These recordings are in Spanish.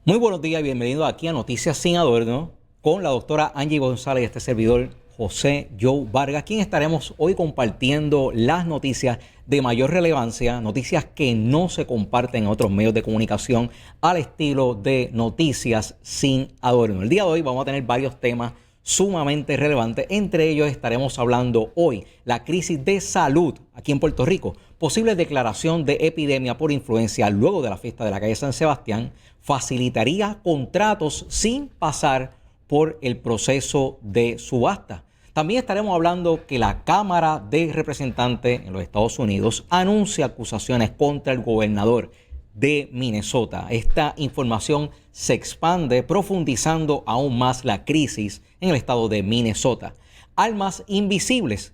Muy buenos días y bienvenidos aquí a Noticias Sin Adorno con la doctora Angie González y este servidor José Joe Vargas, quien estaremos hoy compartiendo las noticias de mayor relevancia, noticias que no se comparten en otros medios de comunicación al estilo de Noticias Sin Adorno. El día de hoy vamos a tener varios temas sumamente relevantes. Entre ellos estaremos hablando hoy la crisis de salud aquí en Puerto Rico, posible declaración de epidemia por influenza luego de la fiesta de la calle San Sebastián, facilitaría contratos sin pasar por el proceso de subasta. También estaremos hablando que la Cámara de Representantes en los Estados Unidos anuncia acusaciones contra el gobernador de Minnesota. Esta información se expande profundizando aún más la crisis en el estado de Minnesota. Armas invisibles.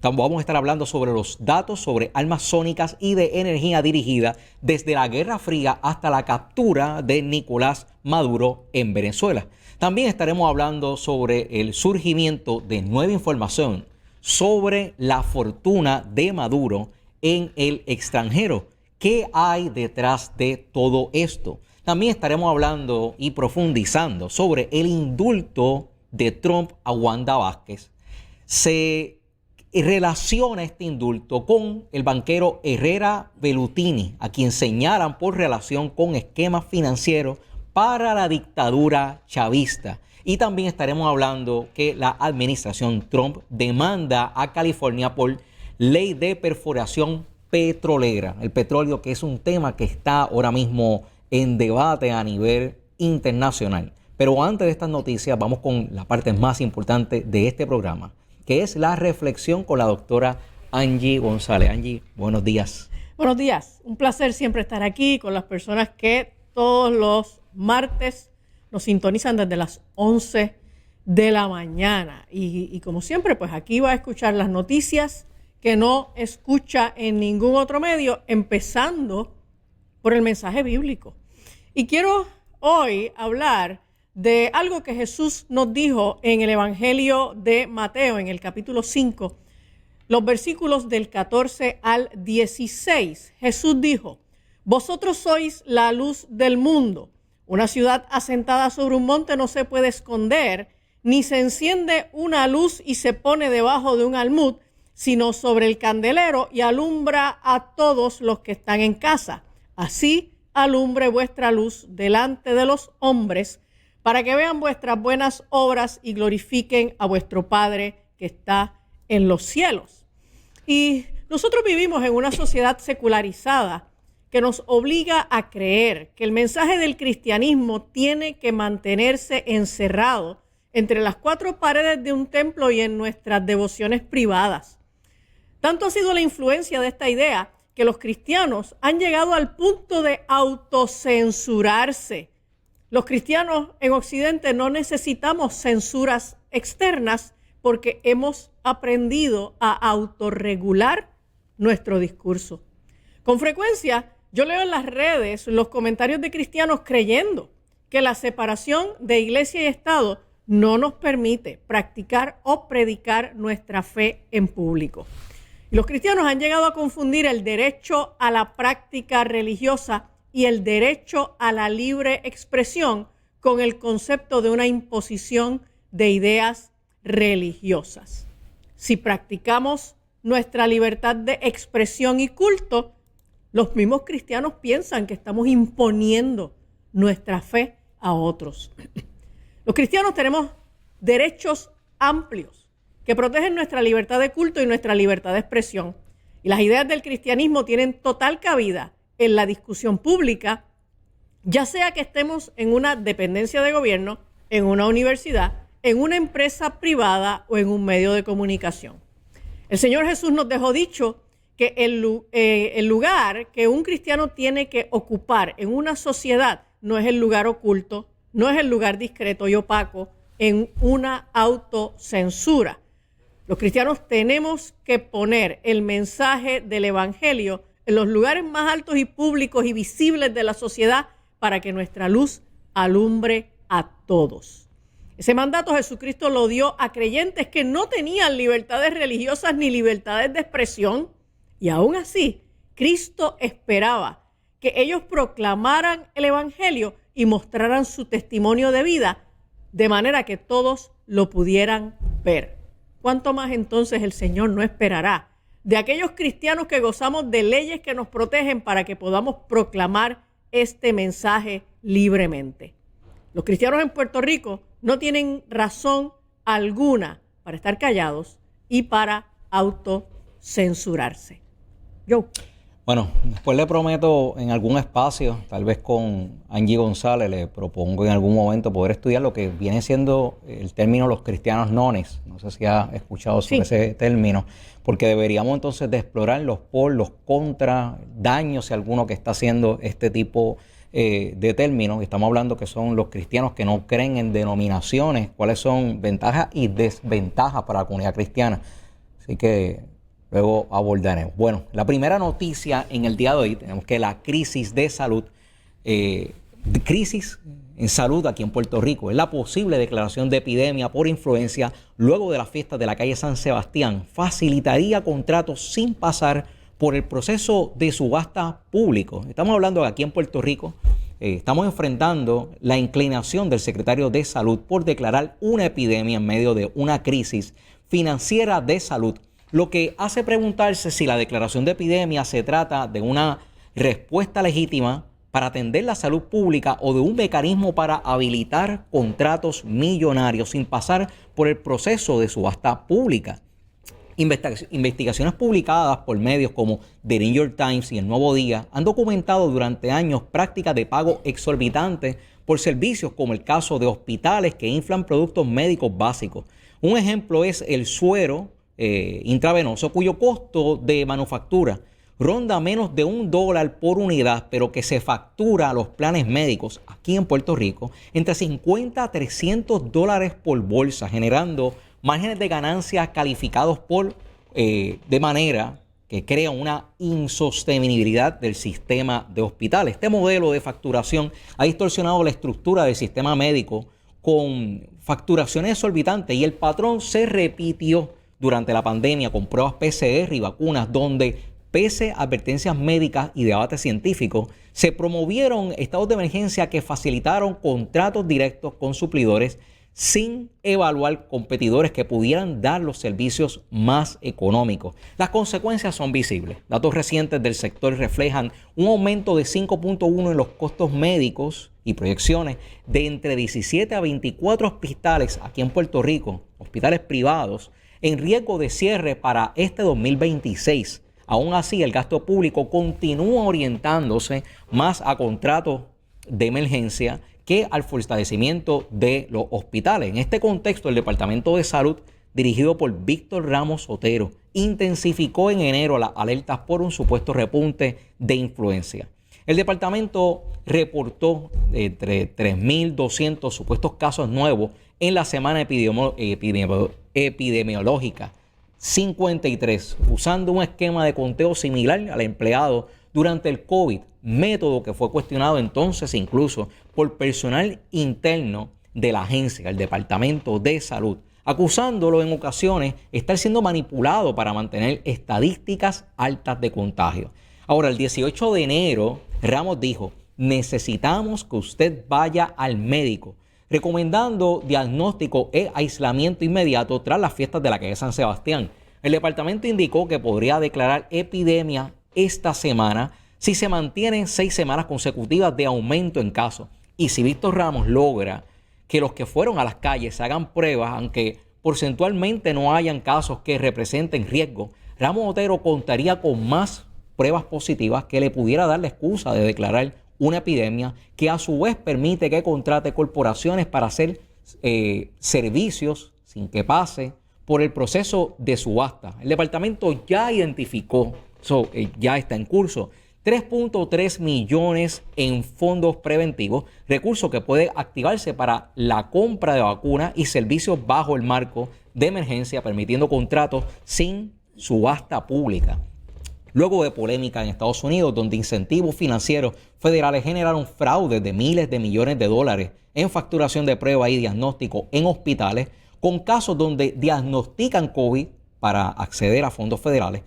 Vamos a estar hablando sobre los datos sobre armas sónicas y de energía dirigida desde la Guerra Fría hasta la captura de Nicolás Maduro en Venezuela. También estaremos hablando sobre el surgimiento de nueva información sobre la fortuna de Maduro en el extranjero. ¿Qué hay detrás de todo esto? También estaremos hablando y profundizando sobre el indulto de Trump a Wanda Vázquez. Se relaciona este indulto con el banquero Herrera Bellutini, a quien señalan por relación con esquemas financieros para la dictadura chavista. Y también estaremos hablando que la administración Trump demanda a California por ley de perforación petrolera. El petróleo, que es un tema que está ahora mismo en debate a nivel internacional. Pero antes de estas noticias, vamos con la parte más importante de este programa, que es la reflexión con la doctora Angie González. Angie, buenos días. Buenos días. Un placer siempre estar aquí con las personas que todos los martes nos sintonizan desde las 11 de la mañana. Y como siempre, pues aquí va a escuchar las noticias que no escucha en ningún otro medio, empezando por el mensaje bíblico. Y quiero hoy hablar de algo que Jesús nos dijo en el Evangelio de Mateo, en el capítulo 5, los versículos del 14 al 16. Jesús dijo: vosotros sois la luz del mundo. Una ciudad asentada sobre un monte no se puede esconder, ni se enciende una luz y se pone debajo de un almud, sino sobre el candelero y alumbra a todos los que están en casa. Así alumbre vuestra luz delante de los hombres, para que vean vuestras buenas obras y glorifiquen a vuestro Padre que está en los cielos. Y nosotros vivimos en una sociedad secularizada que nos obliga a creer que el mensaje del cristianismo tiene que mantenerse encerrado entre las cuatro paredes de un templo y en nuestras devociones privadas. Tanto ha sido la influencia de esta idea que los cristianos han llegado al punto de autocensurarse. Los cristianos en Occidente no necesitamos censuras externas porque hemos aprendido a autorregular nuestro discurso. Con frecuencia, yo leo en las redes los comentarios de cristianos creyendo que la separación de iglesia y Estado no nos permite practicar o predicar nuestra fe en público. Y los cristianos han llegado a confundir el derecho a la práctica religiosa y el derecho a la libre expresión con el concepto de una imposición de ideas religiosas. Si practicamos nuestra libertad de expresión y culto, los mismos cristianos piensan que estamos imponiendo nuestra fe a otros. Los cristianos tenemos derechos amplios que protegen nuestra libertad de culto y nuestra libertad de expresión. Y las ideas del cristianismo tienen total cabida en la discusión pública, ya sea que estemos en una dependencia de gobierno, en una universidad, en una empresa privada o en un medio de comunicación. El Señor Jesús nos dejó dicho que el lugar que un cristiano tiene que ocupar en una sociedad no es el lugar oculto, no es el lugar discreto y opaco, en una autocensura. Los cristianos tenemos que poner el mensaje del Evangelio en los lugares más altos y públicos y visibles de la sociedad para que nuestra luz alumbre a todos. Ese mandato Jesucristo lo dio a creyentes que no tenían libertades religiosas ni libertades de expresión. Y aún así, Cristo esperaba que ellos proclamaran el Evangelio y mostraran su testimonio de vida, de manera que todos lo pudieran ver. ¿Cuánto más entonces el Señor no esperará de aquellos cristianos que gozamos de leyes que nos protegen para que podamos proclamar este mensaje libremente? Los cristianos en Puerto Rico no tienen razón alguna para estar callados y para autocensurarse. Yo. Bueno, después le prometo en algún espacio, tal vez con Angie González, le propongo en algún momento poder estudiar lo que viene siendo el término los cristianos nones. No sé si ha escuchado sobre ese término, porque deberíamos entonces de explorar los por, los contra, daños si alguno que está haciendo este tipo de términos. Estamos hablando que son los cristianos que no creen en denominaciones, cuáles son ventajas y desventajas para la comunidad cristiana. Así que luego abordaremos. Bueno, la primera noticia en el día de hoy, tenemos que la crisis de salud, crisis en salud aquí en Puerto Rico, es la posible declaración de epidemia por influenza luego de las fiestas de la calle San Sebastián, facilitaría contratos sin pasar por el proceso de subasta público. Estamos hablando de aquí en Puerto Rico, estamos enfrentando la inclinación del secretario de Salud por declarar una epidemia en medio de una crisis financiera de salud, lo que hace preguntarse si la declaración de epidemia se trata de una respuesta legítima para atender la salud pública o de un mecanismo para habilitar contratos millonarios sin pasar por el proceso de subasta pública. Investigaciones publicadas por medios como The New York Times y El Nuevo Día han documentado durante años prácticas de pago exorbitantes por servicios, como el caso de hospitales que inflan productos médicos básicos. Un ejemplo es el suero intravenoso, cuyo costo de manufactura ronda menos de $1 por unidad, pero que se factura a los planes médicos aquí en Puerto Rico entre $50 a $300 por bolsa, generando márgenes de ganancia calificados de manera que crea una insostenibilidad del sistema de hospitales. Este modelo de facturación ha distorsionado la estructura del sistema médico con facturaciones exorbitantes, y el patrón se repitió durante la pandemia con pruebas PCR y vacunas, donde pese a advertencias médicas y debates científicos, se promovieron estados de emergencia que facilitaron contratos directos con suplidores sin evaluar competidores que pudieran dar los servicios más económicos. Las consecuencias son visibles. Datos recientes del sector reflejan un aumento de 5.1 en los costos médicos y proyecciones de entre 17 a 24 hospitales aquí en Puerto Rico, hospitales privados, en riesgo de cierre para este 2026. Aún así, el gasto público continúa orientándose más a contratos de emergencia que al fortalecimiento de los hospitales. En este contexto, el Departamento de Salud, dirigido por Víctor Ramos Otero, intensificó en enero las alertas por un supuesto repunte de influenza. El departamento reportó entre 3.200 supuestos casos nuevos en la semana epidemiológica 53, usando un esquema de conteo similar al empleado durante el COVID, método que fue cuestionado entonces incluso por personal interno de la agencia, el Departamento de Salud, acusándolo en ocasiones de estar siendo manipulado para mantener estadísticas altas de contagio. Ahora, el 18 de enero, Ramos dijo: necesitamos que usted vaya al médico, recomendando diagnóstico e aislamiento inmediato tras las fiestas de la calle San Sebastián. El departamento indicó que podría declarar epidemia esta semana si se mantienen 6 semanas consecutivas de aumento en casos. Y si Víctor Ramos logra que los que fueron a las calles se hagan pruebas, aunque porcentualmente no hayan casos que representen riesgo, Ramos Otero contaría con más pruebas positivas que le pudiera dar la excusa de declarar una epidemia, que a su vez permite que contrate corporaciones para hacer servicios sin que pase por el proceso de subasta. El departamento ya identificó, ya está en curso, 3.3 millones en fondos preventivos, recursos que puede activarse para la compra de vacunas y servicios bajo el marco de emergencia, permitiendo contratos sin subasta pública. Luego de polémica en Estados Unidos, donde incentivos financieros federales generaron fraudes de miles de millones de dólares en facturación de pruebas y diagnóstico en hospitales, con casos donde diagnostican COVID para acceder a fondos federales,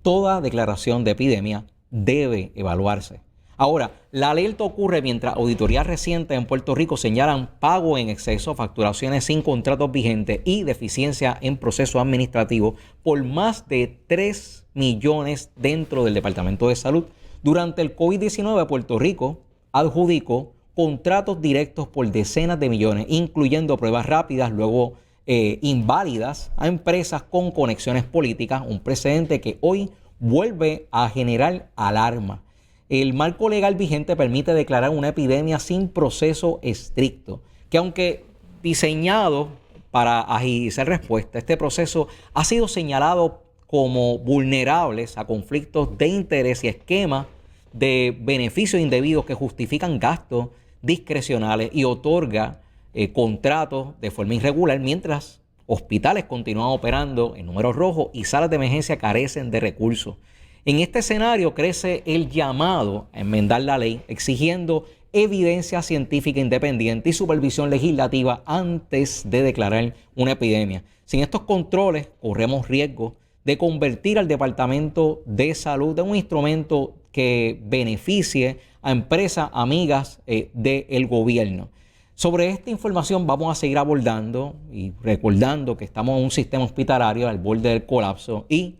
toda declaración de epidemia debe evaluarse. Ahora, la alerta ocurre mientras auditorías recientes en Puerto Rico señalan pago en exceso, facturaciones sin contratos vigentes y deficiencia en procesos administrativos por más de 3 millones dentro del Departamento de Salud. Durante el COVID-19, Puerto Rico adjudicó contratos directos por decenas de millones, incluyendo pruebas rápidas, luego inválidas, a empresas con conexiones políticas, un precedente que hoy vuelve a generar alarma. El marco legal vigente permite declarar una epidemia sin proceso estricto, que aunque diseñado para agilizar respuesta, este proceso ha sido señalado como vulnerables a conflictos de interés y esquemas de beneficios indebidos que justifican gastos discrecionales y otorga contratos de forma irregular, mientras hospitales continúan operando en números rojos y salas de emergencia carecen de recursos. En este escenario crece el llamado a enmendar la ley exigiendo evidencia científica independiente y supervisión legislativa antes de declarar una epidemia. Sin estos controles corremos riesgo de convertir al Departamento de Salud en un instrumento que beneficie a empresas amigas del gobierno. Sobre esta información vamos a seguir abordando y recordando que estamos en un sistema hospitalario al borde del colapso y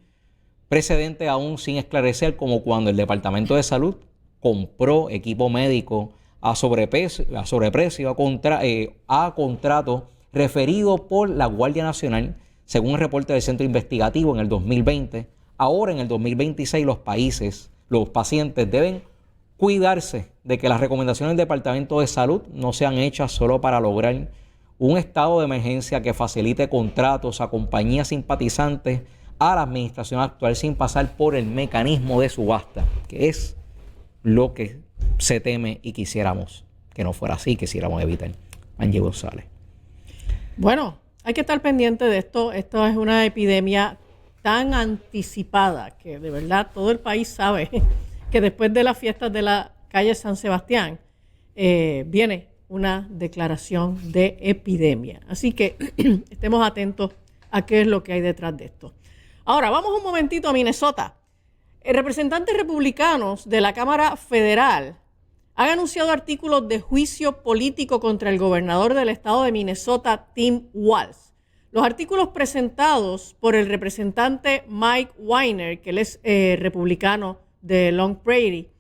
precedente aún sin esclarecer, como cuando el Departamento de Salud compró equipo médico a sobreprecio a contrato referido por la Guardia Nacional, según el reporte del Centro Investigativo en el 2020. Ahora en el 2026 los pacientes deben cuidarse de que las recomendaciones del Departamento de Salud no sean hechas solo para lograr un estado de emergencia que facilite contratos a compañías simpatizantes a la administración actual sin pasar por el mecanismo de subasta, que es lo que se teme y quisiéramos que no fuera así, quisiéramos evitar. Angie González. Bueno, hay que estar pendiente de esto. Esto es una epidemia tan anticipada que de verdad todo el país sabe que después de las fiestas de la calle San Sebastián viene una declaración de epidemia. Así que estemos atentos a qué es lo que hay detrás de esto. Ahora, vamos un momentito a Minnesota. Representantes republicanos de la Cámara Federal han anunciado artículos de juicio político contra el gobernador del estado de Minnesota, Tim Walz. Los artículos presentados por el representante Mike Weiner, que él es republicano de Long Prairie,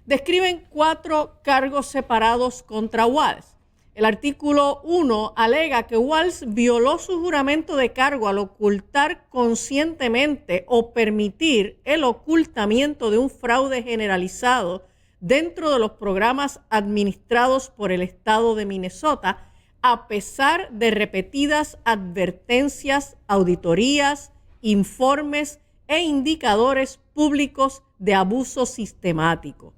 describen 4 cargos separados contra Walz. El artículo 1 alega que Walz violó su juramento de cargo al ocultar conscientemente o permitir el ocultamiento de un fraude generalizado dentro de los programas administrados por el estado de Minnesota, a pesar de repetidas advertencias, auditorías, informes e indicadores públicos de abuso sistemático.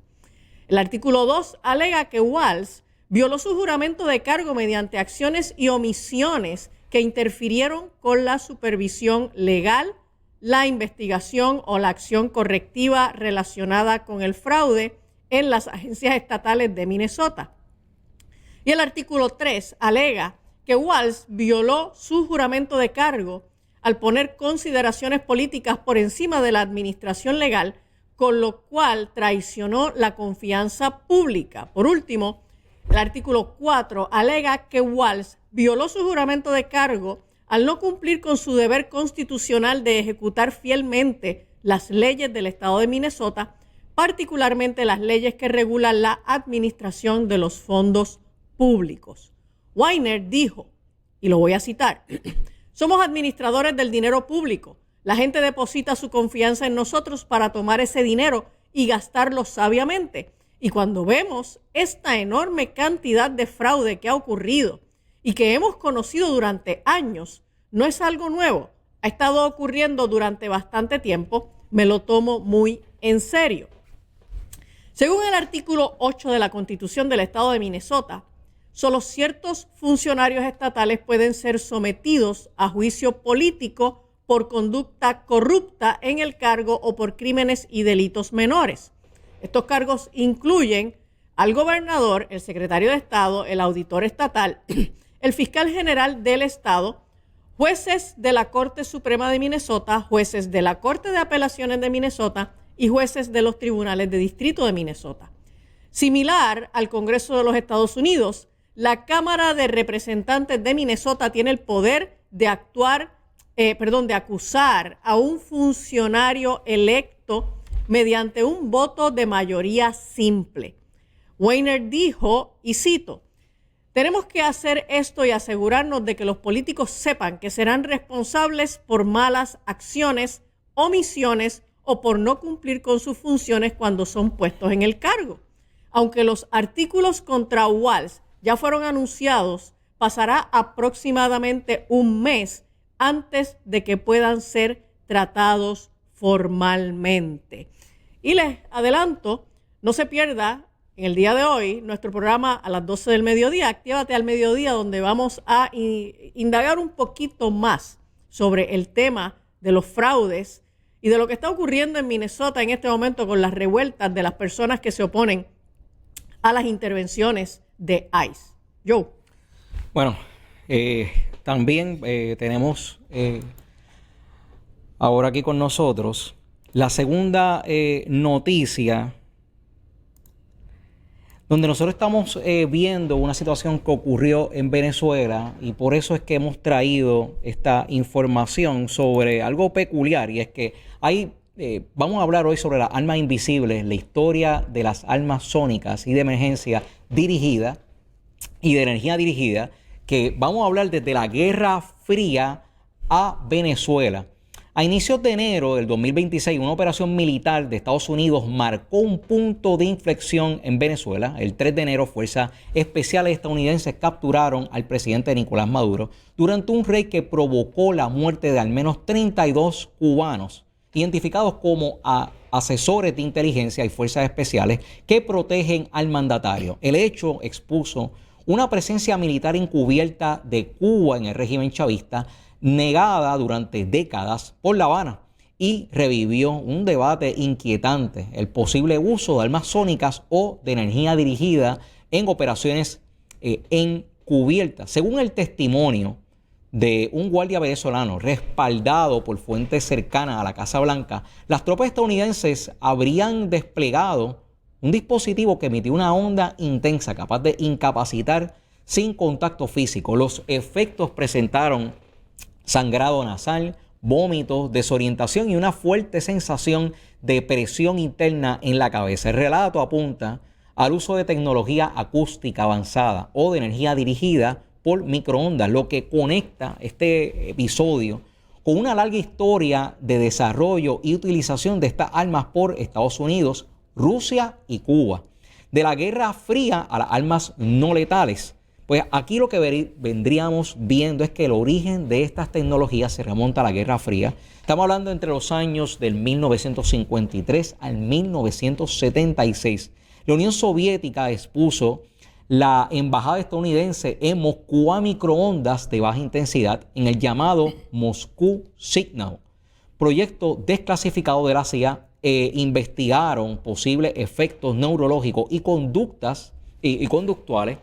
El artículo 2 alega que Walz violó su juramento de cargo mediante acciones y omisiones que interfirieron con la supervisión legal, la investigación o la acción correctiva relacionada con el fraude en las agencias estatales de Minnesota. Y el artículo 3 alega que Walz violó su juramento de cargo al poner consideraciones políticas por encima de la administración legal, con lo cual traicionó la confianza pública. Por último, el artículo 4 alega que Walz violó su juramento de cargo al no cumplir con su deber constitucional de ejecutar fielmente las leyes del estado de Minnesota, particularmente las leyes que regulan la administración de los fondos públicos. Weiner dijo, y lo voy a citar, somos administradores del dinero público. La gente deposita su confianza en nosotros para tomar ese dinero y gastarlo sabiamente. Y cuando vemos esta enorme cantidad de fraude que ha ocurrido y que hemos conocido durante años, no es algo nuevo, ha estado ocurriendo durante bastante tiempo, me lo tomo muy en serio. Según el artículo 8 de la Constitución del Estado de Minnesota, solo ciertos funcionarios estatales pueden ser sometidos a juicio político por conducta corrupta en el cargo o por crímenes y delitos menores. Estos cargos incluyen al gobernador, el secretario de Estado, el auditor estatal, el fiscal general del Estado, jueces de la Corte Suprema de Minnesota, jueces de la Corte de Apelaciones de Minnesota y jueces de los tribunales de distrito de Minnesota. Similar al Congreso de los Estados Unidos, la Cámara de Representantes de Minnesota tiene el poder de de acusar a un funcionario electo mediante un voto de mayoría simple. Weiner dijo, y cito, tenemos que hacer esto y asegurarnos de que los políticos sepan que serán responsables por malas acciones, omisiones o por no cumplir con sus funciones cuando son puestos en el cargo. Aunque los artículos contra Walz ya fueron anunciados, pasará aproximadamente un mes antes de que puedan ser tratados formalmente. Y les adelanto, no se pierda en el día de hoy nuestro programa a las 12 del mediodía, Actívate al Mediodía, donde vamos a indagar un poquito más sobre el tema de los fraudes y de lo que está ocurriendo en Minnesota en este momento con las revueltas de las personas que se oponen a las intervenciones de ICE. Joe. Bueno, también tenemos ahora aquí con nosotros la segunda noticia, donde nosotros estamos viendo una situación que ocurrió en Venezuela, y por eso es que hemos traído esta información sobre algo peculiar, y es que vamos a hablar hoy sobre las armas invisibles, la historia de las armas sónicas y de emergencia dirigida y de energía dirigida, que vamos a hablar desde la Guerra Fría a Venezuela. A inicios de enero del 2026, una operación militar de Estados Unidos marcó un punto de inflexión en Venezuela. El 3 de enero, fuerzas especiales estadounidenses capturaron al presidente Nicolás Maduro durante un raid que provocó la muerte de al menos 32 cubanos, identificados como asesores de inteligencia y fuerzas especiales que protegen al mandatario. El hecho expuso una presencia militar encubierta de Cuba en el régimen chavista, negada durante décadas por La Habana, y revivió un debate inquietante: el posible uso de armas sónicas o de energía dirigida en operaciones encubiertas. Según el testimonio de un guardia venezolano respaldado por fuentes cercanas a la Casa Blanca, las tropas estadounidenses habrían desplegado un dispositivo que emitió una onda intensa capaz de incapacitar sin contacto físico. Los efectos presentaron sangrado nasal, vómitos, desorientación y una fuerte sensación de presión interna en la cabeza. El relato apunta al uso de tecnología acústica avanzada o de energía dirigida por microondas, lo que conecta este episodio con una larga historia de desarrollo y utilización de estas armas por Estados Unidos, Rusia y Cuba. De la Guerra Fría a las armas no letales. Pues aquí lo que vendríamos viendo es que el origen de estas tecnologías se remonta a la Guerra Fría. Estamos hablando entre los años del 1953 al 1976. La Unión Soviética expuso la embajada estadounidense en Moscú a microondas de baja intensidad en el llamado Moscú Signal, proyecto desclasificado de la CIA. Investigaron posibles efectos neurológicos y conductas y conductuales,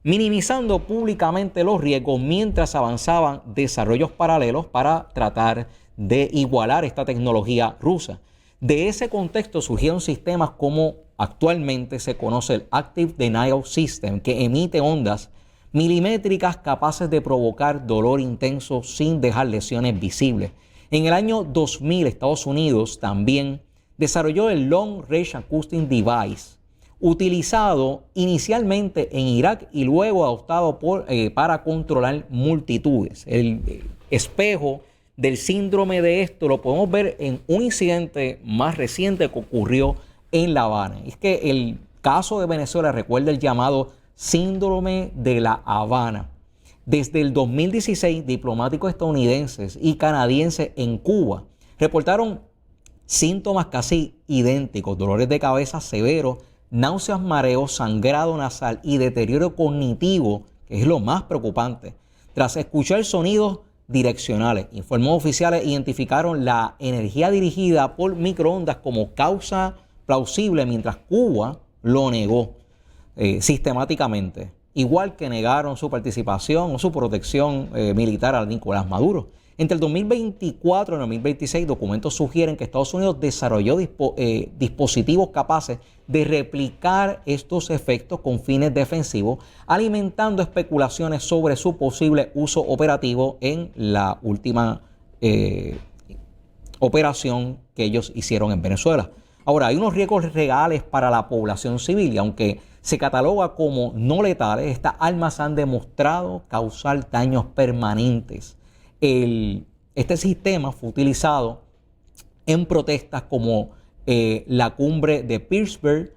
minimizando públicamente los riesgos mientras avanzaban desarrollos paralelos para tratar de igualar esta tecnología rusa. De ese contexto surgieron sistemas como actualmente se conoce el Active Denial System, que emite ondas milimétricas capaces de provocar dolor intenso sin dejar lesiones visibles. En el año 2000, Estados Unidos también desarrolló el Long Range Acoustic Device, utilizado inicialmente en Irak y luego adoptado para controlar multitudes. El espejo del síndrome de esto lo podemos ver en un incidente más reciente que ocurrió en La Habana. Es que el caso de Venezuela recuerda el llamado síndrome de La Habana. Desde el 2016, diplomáticos estadounidenses y canadienses en Cuba reportaron síntomas casi idénticos: dolores de cabeza severos, náuseas, mareos, sangrado nasal y deterioro cognitivo, que es lo más preocupante, tras escuchar sonidos direccionales. Informes oficiales identificaron la energía dirigida por microondas como causa plausible, mientras Cuba lo negó sistemáticamente, igual que negaron su participación o su protección militar a Nicolás Maduro. Entre el 2024 y el 2026, documentos sugieren que Estados Unidos desarrolló dispositivos capaces de replicar estos efectos con fines defensivos, alimentando especulaciones sobre su posible uso operativo en la última operación que ellos hicieron en Venezuela. Ahora, hay unos riesgos reales para la población civil y aunque se cataloga como no letales, estas armas han demostrado causar daños permanentes. Este sistema fue utilizado en protestas como la cumbre de Pittsburgh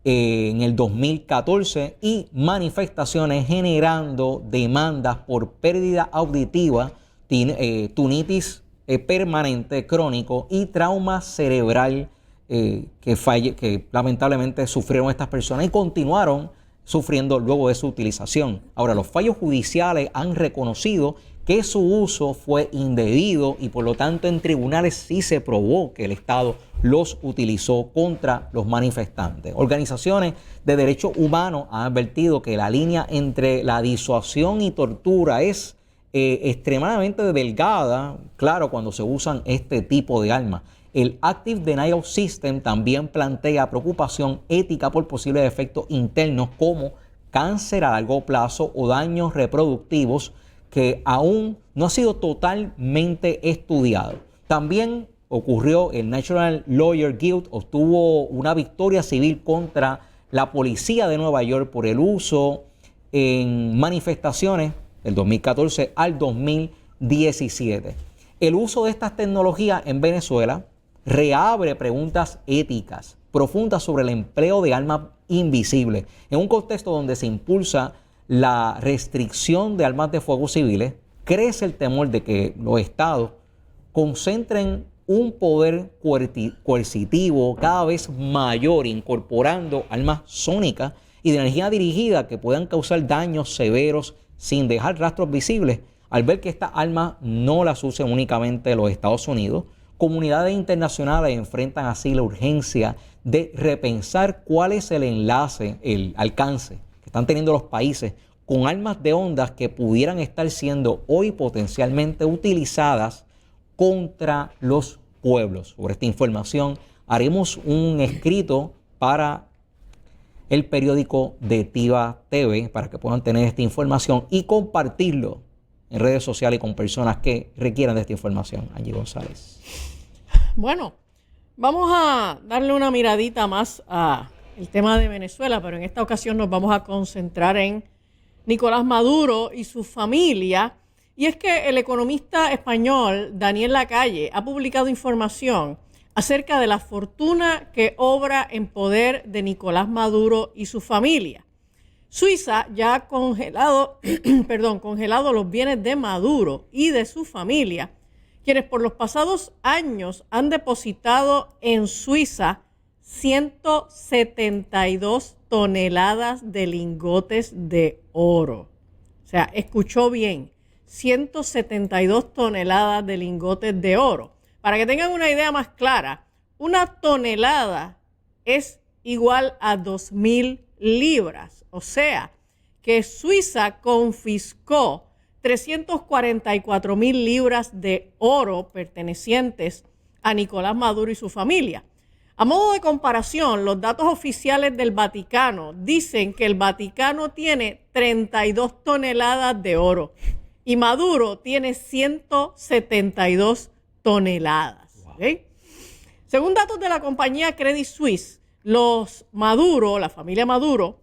en el 2014 y manifestaciones generando demandas por pérdida auditiva, tunitis permanente crónico y trauma cerebral que lamentablemente sufrieron estas personas y continuaron sufriendo luego de su utilización. Ahora, los fallos judiciales han reconocido que su uso fue indebido y por lo tanto en tribunales sí se probó que el Estado los utilizó contra los manifestantes. Organizaciones de derechos humanos han advertido que la línea entre la disuasión y tortura es extremadamente delgada, claro, cuando se usan este tipo de armas. El Active Denial System también plantea preocupación ética por posibles efectos internos como cáncer a largo plazo o daños reproductivos que aún no ha sido totalmente estudiado. También ocurrió, el National Lawyer Guild obtuvo una victoria civil contra la policía de Nueva York por el uso en manifestaciones del 2014 al 2017. El uso de estas tecnologías en Venezuela reabre preguntas éticas profundas sobre el empleo de armas invisibles en un contexto donde se impulsa la restricción de armas de fuego civiles. Crece el temor de que los estados concentren un poder coercitivo cada vez mayor, incorporando armas sónicas y de energía dirigida que puedan causar daños severos sin dejar rastros visibles. Al ver que estas armas no las usan únicamente los Estados Unidos, comunidades internacionales enfrentan así la urgencia de repensar cuál es el enlace, el alcance que están teniendo los países con armas de ondas que pudieran estar siendo hoy potencialmente utilizadas contra los pueblos. Sobre esta información haremos un escrito para el periódico de TIVA TV para que puedan tener esta información y compartirlo en redes sociales y con personas que requieran de esta información. Angie González. Bueno, vamos a darle una miradita más al tema de Venezuela, pero en esta ocasión nos vamos a concentrar en Nicolás Maduro y su familia. Y es que el economista español Daniel Lacalle ha publicado información acerca de la fortuna que obra en poder de Nicolás Maduro y su familia. Suiza ya ha congelado los bienes de Maduro y de su familia, quienes por los pasados años han depositado en Suiza 172 toneladas de lingotes de oro. O sea, escuchó bien, 172 toneladas de lingotes de oro. Para que tengan una idea más clara, una tonelada es igual a 2.000 libras. O sea, que Suiza confiscó 344.000 libras de oro pertenecientes a Nicolás Maduro y su familia. A modo de comparación, los datos oficiales del Vaticano dicen que el Vaticano tiene 32 toneladas de oro y Maduro tiene 172 toneladas. Wow. ¿Okay? Según datos de la compañía Credit Suisse, los Maduro, la familia Maduro,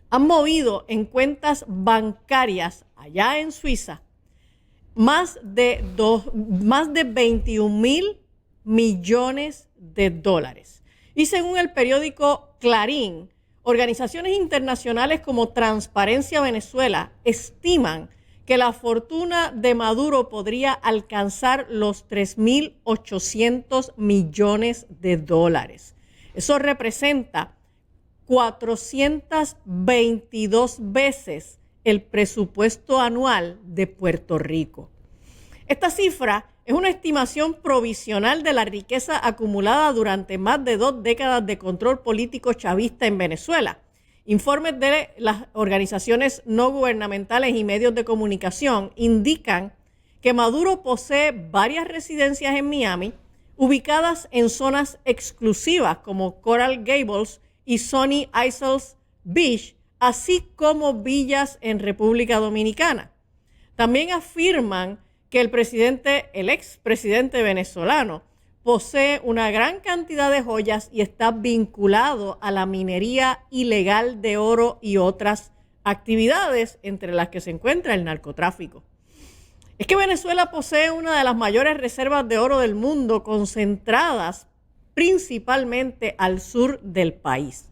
han movido en cuentas bancarias allá en Suiza más de 21.000 millones de dólares. Y según el periódico Clarín, organizaciones internacionales como Transparencia Venezuela estiman que la fortuna de Maduro podría alcanzar los 3.800 millones de dólares. Eso representa 422 veces el presupuesto anual de Puerto Rico. Esta cifra es una estimación provisional de la riqueza acumulada durante más de 2 décadas de control político chavista en Venezuela. Informes de las organizaciones no gubernamentales y medios de comunicación indican que Maduro posee varias residencias en Miami, ubicadas en zonas exclusivas como Coral Gables y Sunny Isles Beach, así como villas en República Dominicana. También afirman que el expresidente venezolano, posee una gran cantidad de joyas y está vinculado a la minería ilegal de oro y otras actividades, entre las que se encuentra el narcotráfico. Es que Venezuela posee una de las mayores reservas de oro del mundo, concentradas principalmente al sur del país.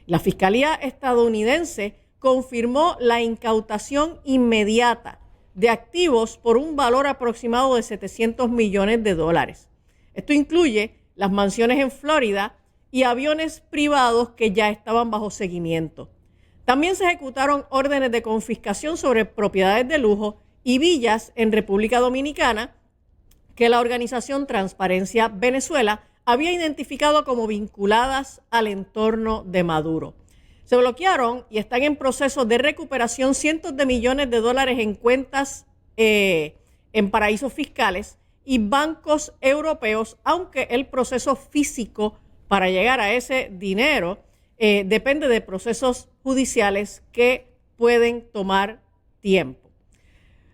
La Fiscalía estadounidense confirmó la incautación inmediata de activos por un valor aproximado de $700 millones. Esto incluye las mansiones en Florida y aviones privados que ya estaban bajo seguimiento. También se ejecutaron órdenes de confiscación sobre propiedades de lujo y villas en República Dominicana que la organización Transparencia Venezuela había identificado como vinculadas al entorno de Maduro. Se bloquearon y están en proceso de recuperación cientos de millones de dólares en cuentas en paraísos fiscales y bancos europeos, aunque el proceso físico para llegar a ese dinero depende de procesos judiciales que pueden tomar tiempo.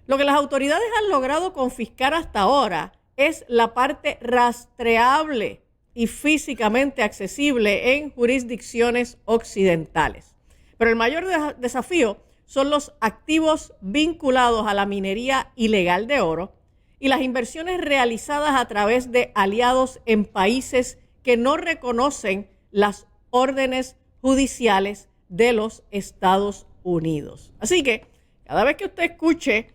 Lo que las autoridades han logrado confiscar hasta ahora es la parte rastreable y físicamente accesible en jurisdicciones occidentales. Pero el mayor desafío son los activos vinculados a la minería ilegal de oro y las inversiones realizadas a través de aliados en países que no reconocen las órdenes judiciales de los Estados Unidos. Así que cada vez que usted escuche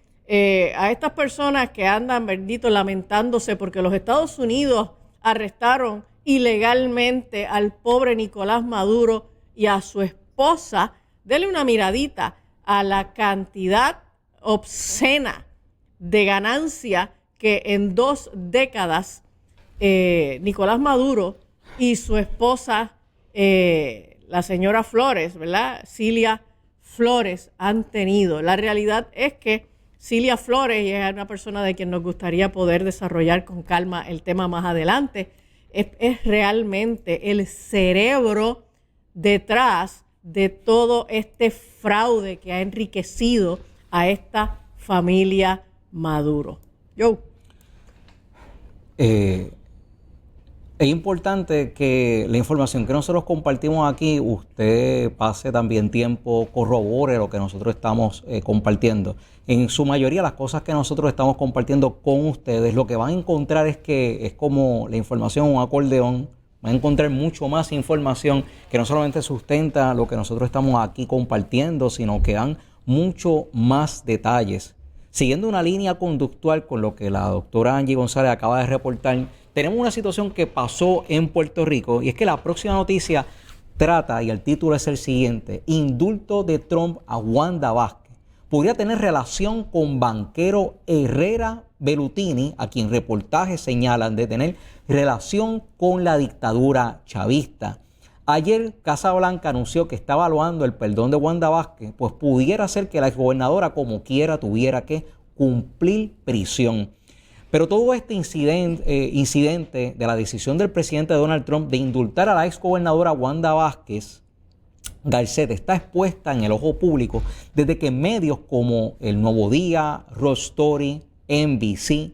a estas personas que andan, bendito, lamentándose porque los Estados Unidos arrestaron ilegalmente al pobre Nicolás Maduro y a su esposa, dele una miradita a la cantidad obscena de ganancia que en 2 décadas Nicolás Maduro y su esposa, la señora Flores, ¿verdad? Cilia Flores, han tenido. La realidad es que Cilia Flores, y es una persona de quien nos gustaría poder desarrollar con calma el tema más adelante, es realmente el cerebro detrás de todo este fraude que ha enriquecido a esta familia Maduro. Es importante que la información que nosotros compartimos aquí, usted pase también tiempo, corrobore lo que nosotros estamos compartiendo. En su mayoría, las cosas que nosotros estamos compartiendo con ustedes, lo que van a encontrar es que es como la información, un acordeón. Van a encontrar mucho más información que no solamente sustenta lo que nosotros estamos aquí compartiendo, sino que dan mucho más detalles. Siguiendo una línea conductual con lo que la doctora Angie González acaba de reportar, tenemos una situación que pasó en Puerto Rico y es que la próxima noticia trata, y el título es el siguiente: indulto de Trump a Wanda Vázquez. Podría tener relación con banquero Herrera Bellutini, a quien reportajes señalan de tener relación con la dictadura chavista. Ayer Casa Blanca anunció que está evaluando el perdón de Wanda Vázquez, pues pudiera ser que la exgobernadora como quiera tuviera que cumplir prisión. Pero todo este incidente de la decisión del presidente Donald Trump de indultar a la exgobernadora Wanda Vázquez Garcet está expuesta en el ojo público desde que medios como El Nuevo Día, Raw Story, NBC,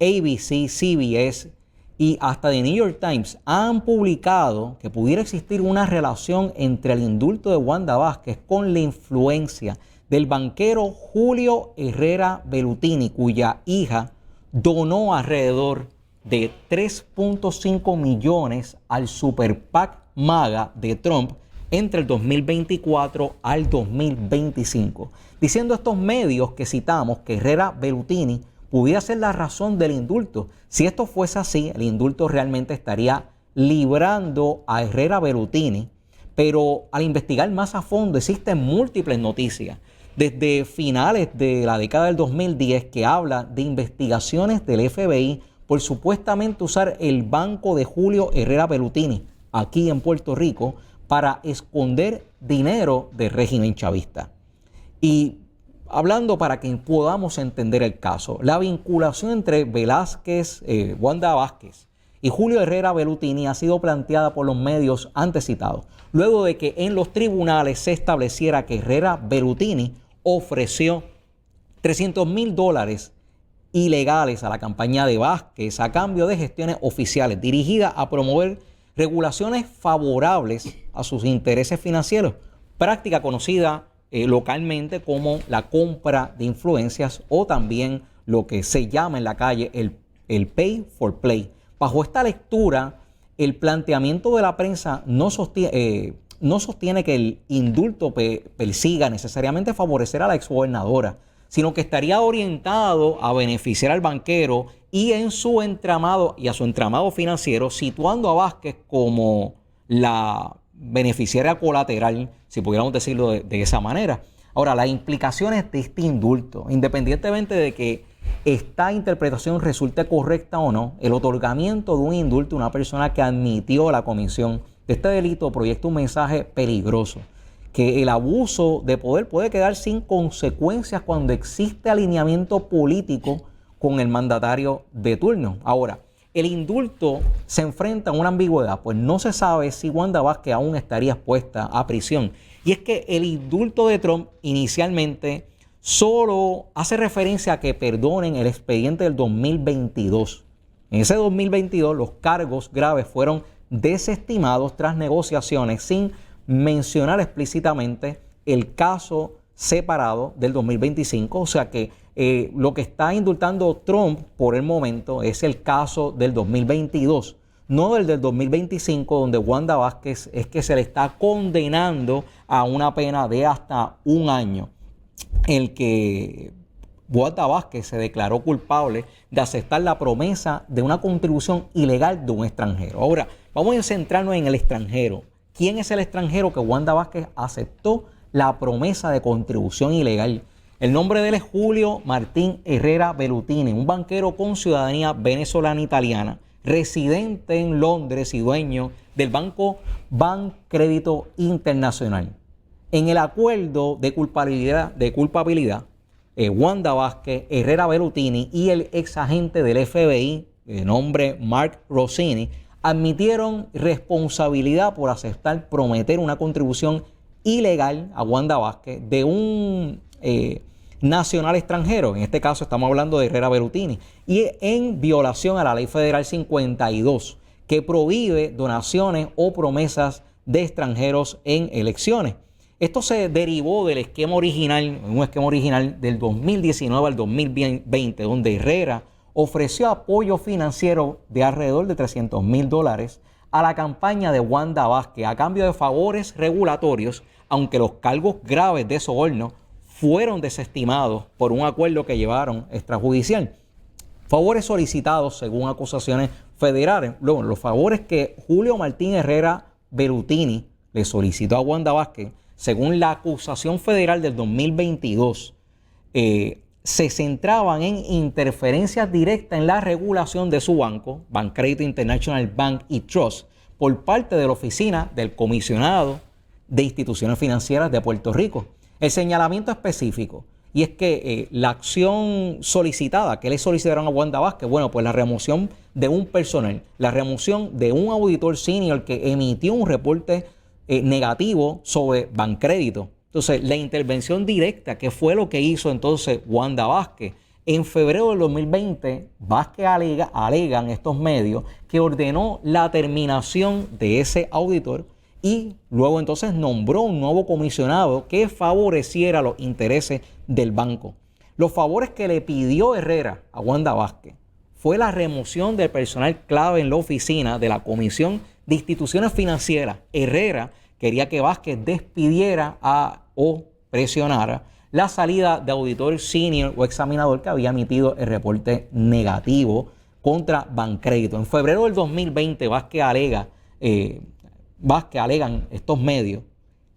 ABC, CBS y hasta The New York Times han publicado que pudiera existir una relación entre el indulto de Wanda Vázquez con la influencia del banquero Julio Herrera Bellutini, cuya hija donó alrededor de 3.5 millones al Super PAC MAGA de Trump entre el 2024 al 2025. Diciendo estos medios que citamos que Herrera Bellutini pudiera ser la razón del indulto. Si esto fuese así, el indulto realmente estaría librando a Herrera Bellutini, pero al investigar más a fondo existen múltiples noticias desde finales de la década del 2010 que habla de investigaciones del FBI por supuestamente usar el banco de Julio Herrera Bellutini aquí en Puerto Rico para esconder dinero del régimen chavista. Y hablando para que podamos entender el caso, la vinculación entre Wanda Vázquez y Julio Herrera Bellutini ha sido planteada por los medios antes citados, luego de que en los tribunales se estableciera que Herrera Bellutini ofreció $300,000 ilegales a la campaña de Vázquez a cambio de gestiones oficiales dirigidas a promover regulaciones favorables a sus intereses financieros, práctica conocida localmente como la compra de influencias o también lo que se llama en la calle el pay for play. Bajo esta lectura, el planteamiento de la prensa no sostiene que el indulto persiga necesariamente favorecer a la exgobernadora, sino que estaría orientado a beneficiar al banquero y a su entramado financiero, situando a Vázquez como la beneficiaria colateral, si pudiéramos decirlo de esa manera. Ahora, las implicaciones de este indulto, independientemente de que esta interpretación resulte correcta o no, el otorgamiento de un indulto a una persona que admitió la comisión de este delito proyecta un mensaje peligroso, que el abuso de poder puede quedar sin consecuencias cuando existe alineamiento político con el mandatario de turno. Ahora, el indulto se enfrenta a una ambigüedad, pues no se sabe si Wanda Vázquez aún estaría expuesta a prisión. Y es que el indulto de Trump inicialmente solo hace referencia a que perdonen el expediente del 2022. En ese 2022 los cargos graves fueron desestimados tras negociaciones sin mencionar explícitamente el caso separado del 2025, o sea que lo que está indultando Trump por el momento es el caso del 2022, no el del 2025, donde Wanda Vázquez es que se le está condenando a una pena de hasta 1 año, el que Wanda Vázquez se declaró culpable de aceptar la promesa de una contribución ilegal de un extranjero. Ahora, vamos a centrarnos en el extranjero. ¿Quién es el extranjero que Wanda Vázquez aceptó la promesa de contribución ilegal? El nombre de él es Julio Martín Herrera Bellutini, un banquero con ciudadanía venezolana-italiana, residente en Londres y dueño del banco Bancrédito Internacional. En el acuerdo de culpabilidad, Wanda Vázquez, Herrera Bellutini y el ex agente del FBI, de nombre Mark Rossini, admitieron responsabilidad por aceptar prometer una contribución ilegal a Wanda Vázquez de un nacional extranjero. En este caso estamos hablando de Herrera Bellutini, y en violación a la Ley Federal 52, que prohíbe donaciones o promesas de extranjeros en elecciones. Esto se derivó del esquema original, un esquema original del 2019 al 2020, donde Herrera ofreció apoyo financiero de alrededor de $300,000 a la campaña de Wanda Vázquez a cambio de favores regulatorios, aunque los cargos graves de soborno fueron desestimados por un acuerdo que llevaron extrajudicial. Favores solicitados según acusaciones federales. Luego, los favores que Julio Martín Herrera Bellutini le solicitó a Wanda Vázquez, según la acusación federal del 2022, se centraban en interferencias directas en la regulación de su banco, Bancrédito International Bank y Trust, por parte de la Oficina del Comisionado de Instituciones Financieras de Puerto Rico. El señalamiento específico, y es que la acción solicitada, que le solicitaron a Wanda Vázquez, bueno, pues la remoción de un personal, la remoción de un auditor senior que emitió un reporte negativo sobre Bancrédito. Entonces, la intervención directa, que fue lo que hizo entonces Wanda Vázquez. En febrero del 2020, Vázquez alegan estos medios que ordenó la terminación de ese auditor y luego entonces nombró un nuevo comisionado que favoreciera los intereses del banco. Los favores que le pidió Herrera a Wanda Vázquez fue la remoción del personal clave en la oficina de la Comisión de Instituciones Financieras. Herrera quería que Vázquez despidiera o presionara la salida de auditor senior o examinador que había emitido el reporte negativo contra Bancrédito. En febrero del 2020, Vázquez alegan estos medios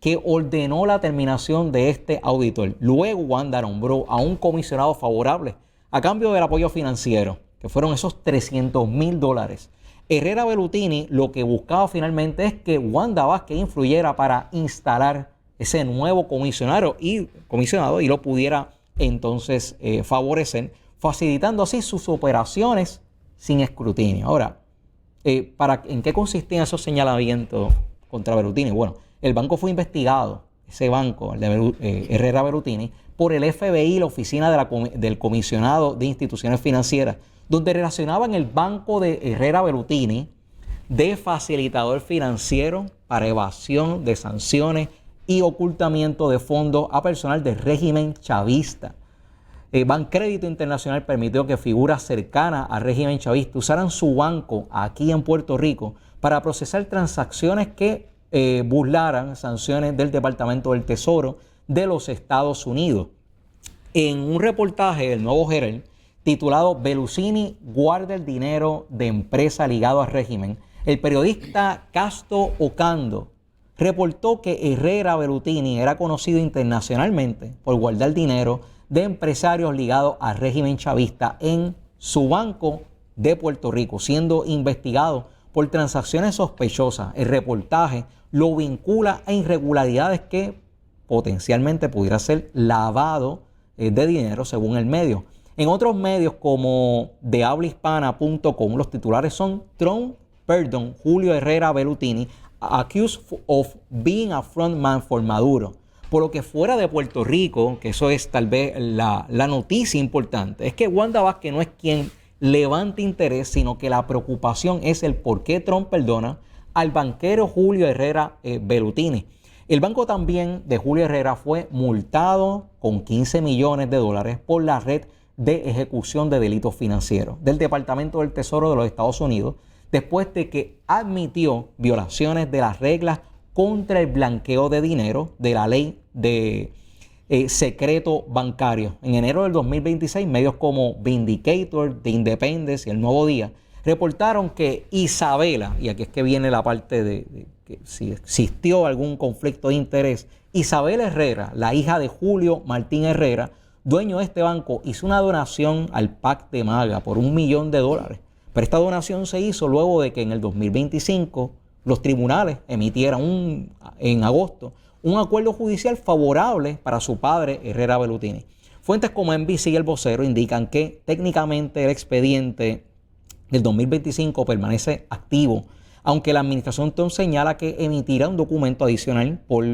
que ordenó la terminación de este auditor. Luego Wanda nombró a un comisionado favorable a cambio del apoyo financiero, que fueron esos $300,000. Herrera Bellutini lo que buscaba finalmente es que Wanda Vázquez influyera para instalar ese nuevo comisionado y lo pudiera entonces favorecer, facilitando así sus operaciones sin escrutinio. Ahora, ¿en qué consistían esos señalamientos contra Berutini? Bueno, el banco fue investigado, ese banco, el de Herrera Berutini, por el FBI, la oficina del comisionado de instituciones financieras, donde relacionaban el banco de Herrera Berutini de facilitador financiero para evasión de sanciones y ocultamiento de fondos a personal del régimen chavista. Bancrédito Internacional permitió que figuras cercanas al régimen chavista usaran su banco aquí en Puerto Rico para procesar transacciones que burlaran sanciones del Departamento del Tesoro de los Estados Unidos. En un reportaje del Nuevo Herald titulado Berlusconi guarda el dinero de empresa ligado al régimen, el periodista Casto Ocando reportó que Herrera Berutini era conocido internacionalmente por guardar dinero de empresarios ligados al régimen chavista en su banco de Puerto Rico, siendo investigado por transacciones sospechosas. El reportaje lo vincula a irregularidades que potencialmente pudiera ser lavado de dinero, según el medio. En otros medios como dehablahispana.com, los titulares son Julio Herrera Berutini accused of being a frontman for Maduro. Por lo que fuera de Puerto Rico, que eso es tal vez la noticia importante, es que Wanda Vázquez no es quien levanta interés, sino que la preocupación es el por qué Trump perdona al banquero Julio Herrera Berutini. El banco también de Julio Herrera fue multado con $15 millones por la red de ejecución de delitos financieros del Departamento del Tesoro de los Estados Unidos, después de que admitió violaciones de las reglas contra el blanqueo de dinero de la ley de secreto bancario. En enero del 2026, medios como Vindicator, The Independent y El Nuevo Día reportaron que Isabela, y aquí es que viene la parte de que si existió algún conflicto de interés, Isabela Herrera, la hija de Julio Martín Herrera, dueño de este banco, hizo una donación al PAC de MAGA por $1 millón. Pero esta donación se hizo luego de que en el 2025 los tribunales emitieran en agosto un acuerdo judicial favorable para su padre Herrera Berutini. Fuentes como NBC y El Vocero indican que técnicamente el expediente del 2025 permanece activo, aunque la administración Trump señala que emitirá un documento adicional por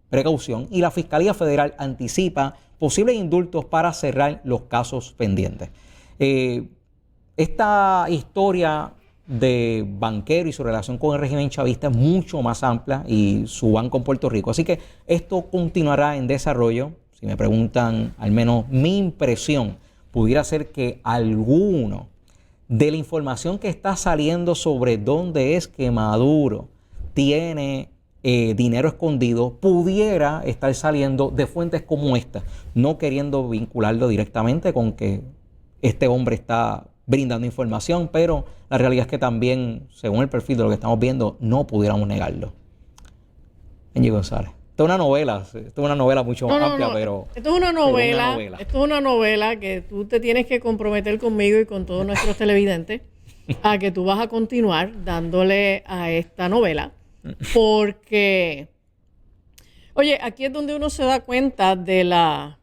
precaución y la Fiscalía Federal anticipa posibles indultos para cerrar los casos pendientes. Esta historia de banquero y su relación con el régimen chavista es mucho más amplia y su banco en Puerto Rico. Así que esto continuará en desarrollo. Si me preguntan, al menos mi impresión pudiera ser que alguno de la información que está saliendo sobre dónde es que Maduro tiene dinero escondido pudiera estar saliendo de fuentes como esta, no queriendo vincularlo directamente con que este hombre está brindando información, pero la realidad es que también, según el perfil de lo que estamos viendo, no pudiéramos negarlo. Angie González. Esto es una novela mucho más amplia, pero... Esto es una novela. Esto es una novela que tú te tienes que comprometer conmigo y con todos nuestros televidentes a que tú vas a continuar dándole a esta novela, porque, oye, aquí es donde uno se da cuenta de la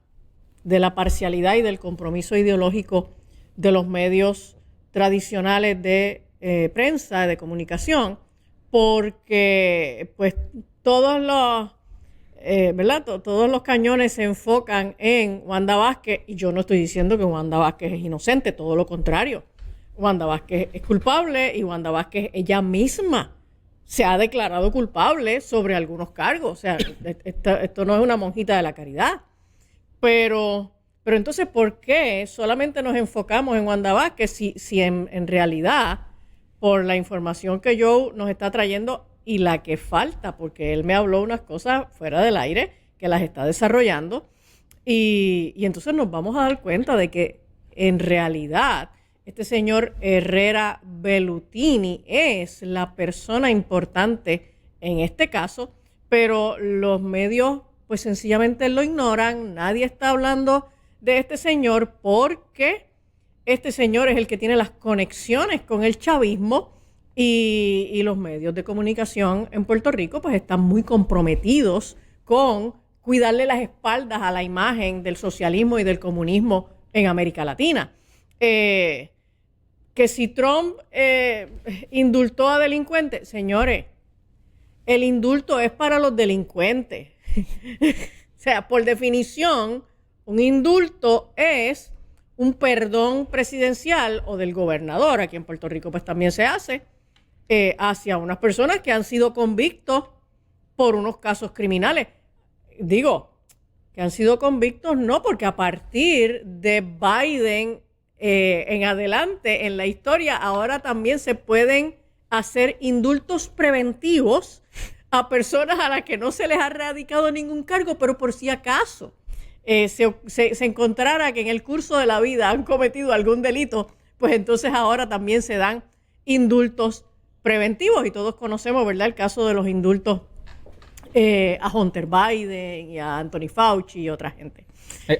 parcialidad y del compromiso ideológico de los medios tradicionales de prensa, de comunicación, porque pues todos los todos los cañones se enfocan en Wanda Vázquez, y yo no estoy diciendo que Wanda Vázquez es inocente, todo lo contrario. Wanda Vázquez es culpable y Wanda Vázquez ella misma se ha declarado culpable sobre algunos cargos. O sea, esto no es una monjita de la caridad. Pero entonces, ¿por qué solamente nos enfocamos en Wanda Vázquez si en realidad, por la información que Joe nos está trayendo y la que falta, porque él me habló unas cosas fuera del aire que las está desarrollando, y entonces nos vamos a dar cuenta de que en realidad este señor Herrera Berutini es la persona importante en este caso, pero los medios pues sencillamente lo ignoran. Nadie está hablando de este señor porque este señor es el que tiene las conexiones con el chavismo, y los medios de comunicación en Puerto Rico pues están muy comprometidos con cuidarle las espaldas a la imagen del socialismo y del comunismo en América Latina. Que si Trump indultó a delincuentes, señores, el indulto es para los delincuentes. O sea, por definición, un indulto es un perdón presidencial o del gobernador, aquí en Puerto Rico pues también se hace, hacia unas personas que han sido convictos por unos casos criminales. Digo, que han sido convictos no, porque a partir de Biden en adelante en la historia, ahora también se pueden hacer indultos preventivos a personas a las que no se les ha radicado ningún cargo, pero por si acaso se encontrara que en el curso de la vida han cometido algún delito, pues entonces ahora también se dan indultos preventivos. Y todos conocemos, ¿verdad?, el caso de los indultos a Hunter Biden y a Anthony Fauci y otra gente.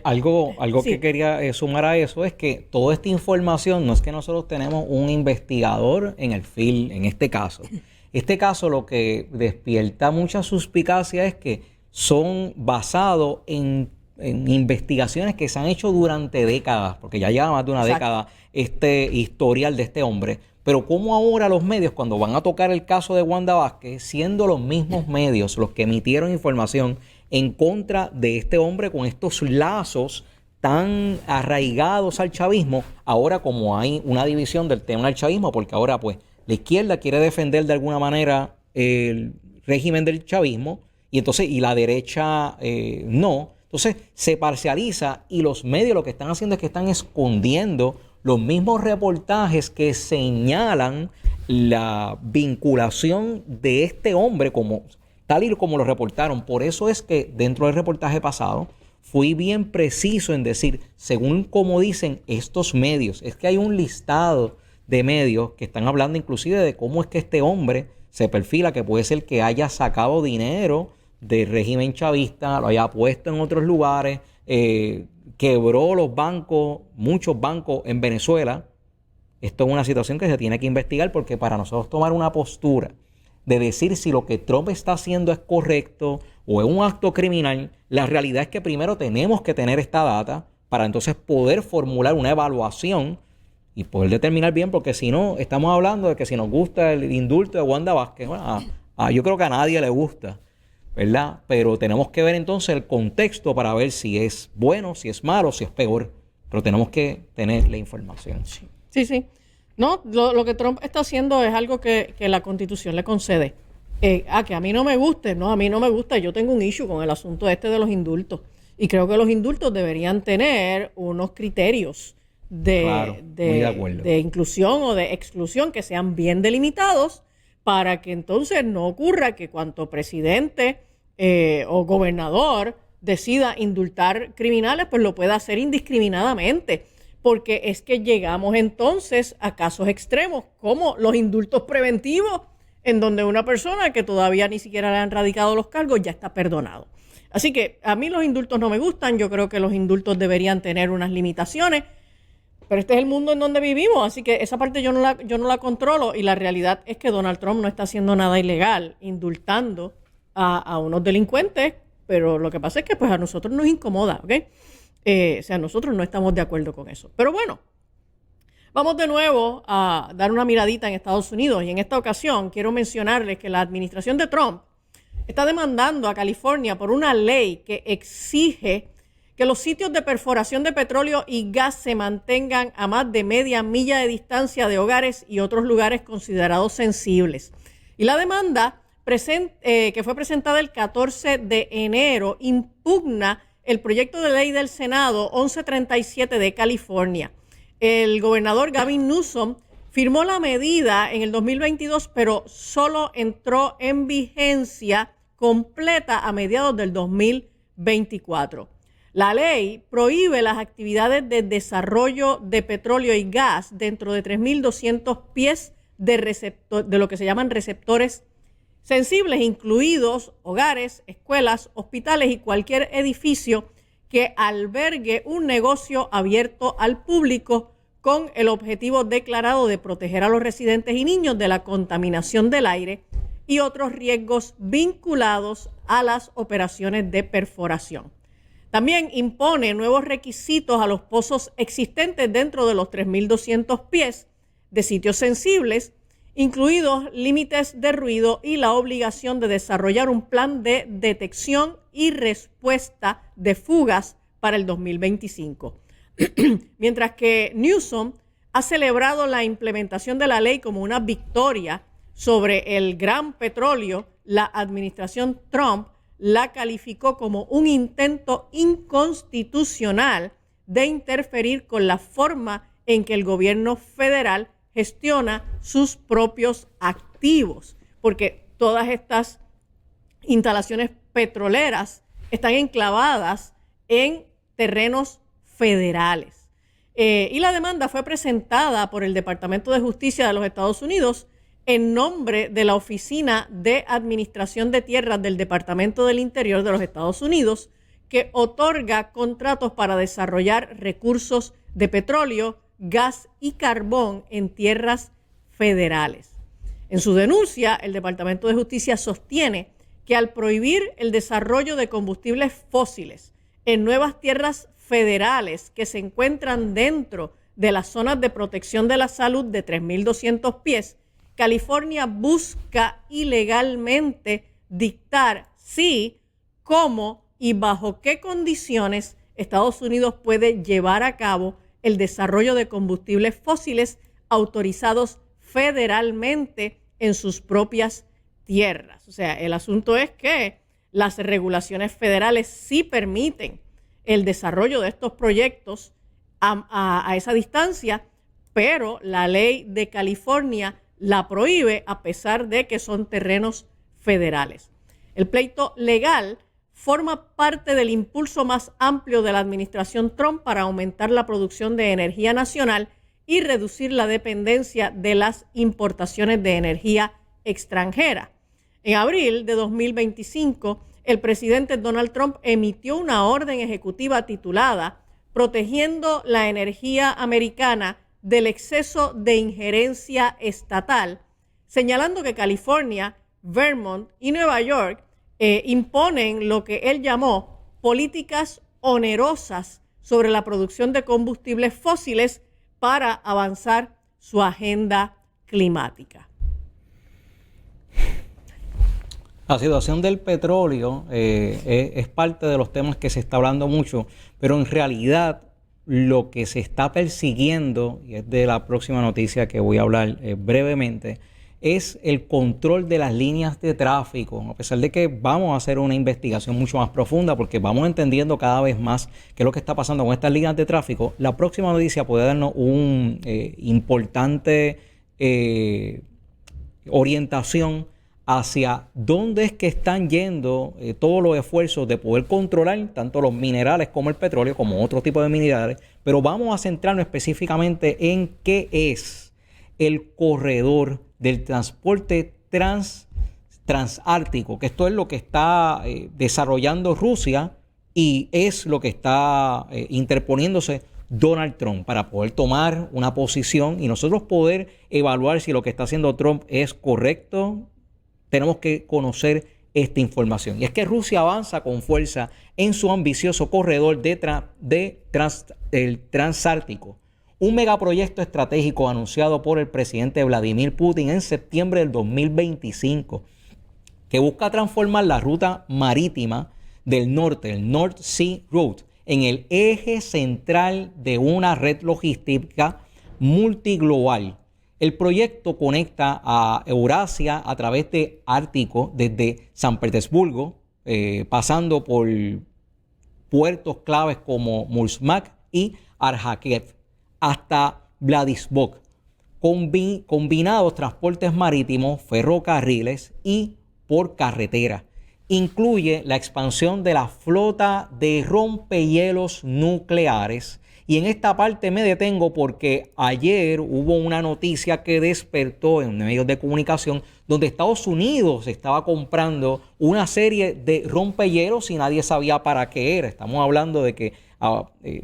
Algo Sí. que quería sumar a eso es que toda esta información, no es que nosotros tenemos un investigador en el field, en este caso. Este caso lo que despierta mucha suspicacia es que son basados en investigaciones que se han hecho durante décadas, porque ya lleva más de una década este historial de este hombre. Pero cómo ahora los medios, cuando van a tocar el caso de Wanda Vázquez, siendo los mismos medios los que emitieron información en contra de este hombre con estos lazos tan arraigados al chavismo, ahora como hay una división del tema del chavismo, porque ahora pues la izquierda quiere defender de alguna manera el régimen del chavismo y la derecha no. Entonces se parcializa y los medios lo que están haciendo es que están escondiendo los mismos reportajes que señalan la vinculación de este hombre como tal y como lo reportaron. Por eso es que dentro del reportaje pasado fui bien preciso en decir, según como dicen estos medios, es que hay un listado de medios que están hablando inclusive de cómo es que este hombre se perfila, que puede ser que haya sacado dinero del régimen chavista, lo haya puesto en otros lugares, quebró los bancos, muchos bancos en Venezuela. Esto es una situación que se tiene que investigar, porque para nosotros tomar una postura de decir si lo que Trump está haciendo es correcto o es un acto criminal, la realidad es que primero tenemos que tener esta data para entonces poder formular una evaluación y poder determinar bien, porque si no, estamos hablando de que si nos gusta el indulto de Wanda Vázquez, bueno, yo creo que a nadie le gusta, ¿verdad? Pero tenemos que ver entonces el contexto para ver si es bueno, si es malo, si es peor. Pero tenemos que tener la información. Sí. No, lo que Trump está haciendo es algo que la Constitución le concede. Que a mí no me guste, no, a mí no me gusta. Yo tengo un issue con el asunto de los indultos. Y creo que los indultos deberían tener unos criterios de inclusión o de exclusión que sean bien delimitados, para que entonces no ocurra que cuanto presidente o gobernador decida indultar criminales, pues lo pueda hacer indiscriminadamente. Porque es que llegamos entonces a casos extremos, como los indultos preventivos, en donde una persona que todavía ni siquiera le han radicado los cargos ya está perdonado. Así que a mí los indultos no me gustan. Yo creo que los indultos deberían tener unas limitaciones, pero este es el mundo en donde vivimos, así que esa parte yo no la controlo, y la realidad es que Donald Trump no está haciendo nada ilegal indultando a unos delincuentes, pero lo que pasa es que pues a nosotros nos incomoda, ¿ok? O sea, nosotros no estamos de acuerdo con eso. Pero bueno, vamos de nuevo a dar una miradita en Estados Unidos, y en esta ocasión quiero mencionarles que la administración de Trump está demandando a California por una ley que exige que los sitios de perforación de petróleo y gas se mantengan a más de media milla de distancia de hogares y otros lugares considerados sensibles. Y la demanda que fue presentada el 14 de enero impugna el proyecto de ley del Senado 1137 de California. El gobernador Gavin Newsom firmó la medida en el 2022, pero solo entró en vigencia completa a mediados del 2024. La ley prohíbe las actividades de desarrollo de petróleo y gas dentro de 3.200 pies de lo que se llaman receptores sensibles, incluidos hogares, escuelas, hospitales y cualquier edificio que albergue un negocio abierto al público, con el objetivo declarado de proteger a los residentes y niños de la contaminación del aire, y otros riesgos vinculados a las operaciones de perforación. También impone nuevos requisitos a los pozos existentes dentro de los 3.200 pies de sitios sensibles, incluidos límites de ruido y la obligación de desarrollar un plan de detección y respuesta de fugas para el 2025. Mientras que Newsom ha celebrado la implementación de la ley como una victoria sobre el gran petróleo, la administración Trump la calificó como un intento inconstitucional de interferir con la forma en que el gobierno federal gestiona sus propios activos, porque todas estas instalaciones petroleras están enclavadas en terrenos federales. Y la demanda fue presentada por el Departamento de Justicia de los Estados Unidos en nombre de la Oficina de Administración de Tierras del Departamento del Interior de los Estados Unidos, que otorga contratos para desarrollar recursos de petróleo, gas y carbón en tierras federales. En su denuncia, el Departamento de Justicia sostiene que al prohibir el desarrollo de combustibles fósiles en nuevas tierras federales que se encuentran dentro de las zonas de protección de la salud de 3.200 pies, California busca ilegalmente dictar si, cómo y bajo qué condiciones Estados Unidos puede llevar a cabo el desarrollo de combustibles fósiles autorizados federalmente en sus propias tierras. O sea, el asunto es que las regulaciones federales sí permiten el desarrollo de estos proyectos a esa distancia, pero la ley de California la prohíbe a pesar de que son terrenos federales. El pleito legal forma parte del impulso más amplio de la administración Trump para aumentar la producción de energía nacional y reducir la dependencia de las importaciones de energía extranjera. En abril de 2025, el presidente Donald Trump emitió una orden ejecutiva titulada Protegiendo la energía americana del exceso de injerencia estatal, señalando que California, Vermont y Nueva York imponen lo que él llamó políticas onerosas sobre la producción de combustibles fósiles para avanzar su agenda climática. La situación del petróleo es parte de los temas que se está hablando mucho, pero en realidad lo que se está persiguiendo, y es de la próxima noticia que voy a hablar brevemente, es el control de las líneas de tráfico, a pesar de que vamos a hacer una investigación mucho más profunda porque vamos entendiendo cada vez más qué es lo que está pasando con estas líneas de tráfico. La próxima noticia puede darnos un importante orientación hacia dónde es que están yendo todos los esfuerzos de poder controlar tanto los minerales como el petróleo, como otro tipo de minerales, pero vamos a centrarnos específicamente en qué es el corredor del transporte transártico, que esto es lo que está desarrollando Rusia y es lo que está interponiéndose Donald Trump para poder tomar una posición y nosotros poder evaluar si lo que está haciendo Trump es correcto. Tenemos que conocer esta información. Y es que Rusia avanza con fuerza en su ambicioso corredor del transártico. Un megaproyecto estratégico anunciado por el presidente Vladimir Putin en septiembre del 2025 que busca transformar la ruta marítima del norte, el North Sea Route, en el eje central de una red logística multiglobal. El proyecto conecta a Eurasia a través de Ártico desde San Petersburgo, pasando por puertos claves como Murmansk y Arjángelsk, hasta Vladivostok, combinados transportes marítimos, ferrocarriles y por carretera. Incluye la expansión de la flota de rompehielos nucleares. Y en esta parte me detengo porque ayer hubo una noticia que despertó en medios de comunicación donde Estados Unidos estaba comprando una serie de rompehielos y nadie sabía para qué era. Estamos hablando de que,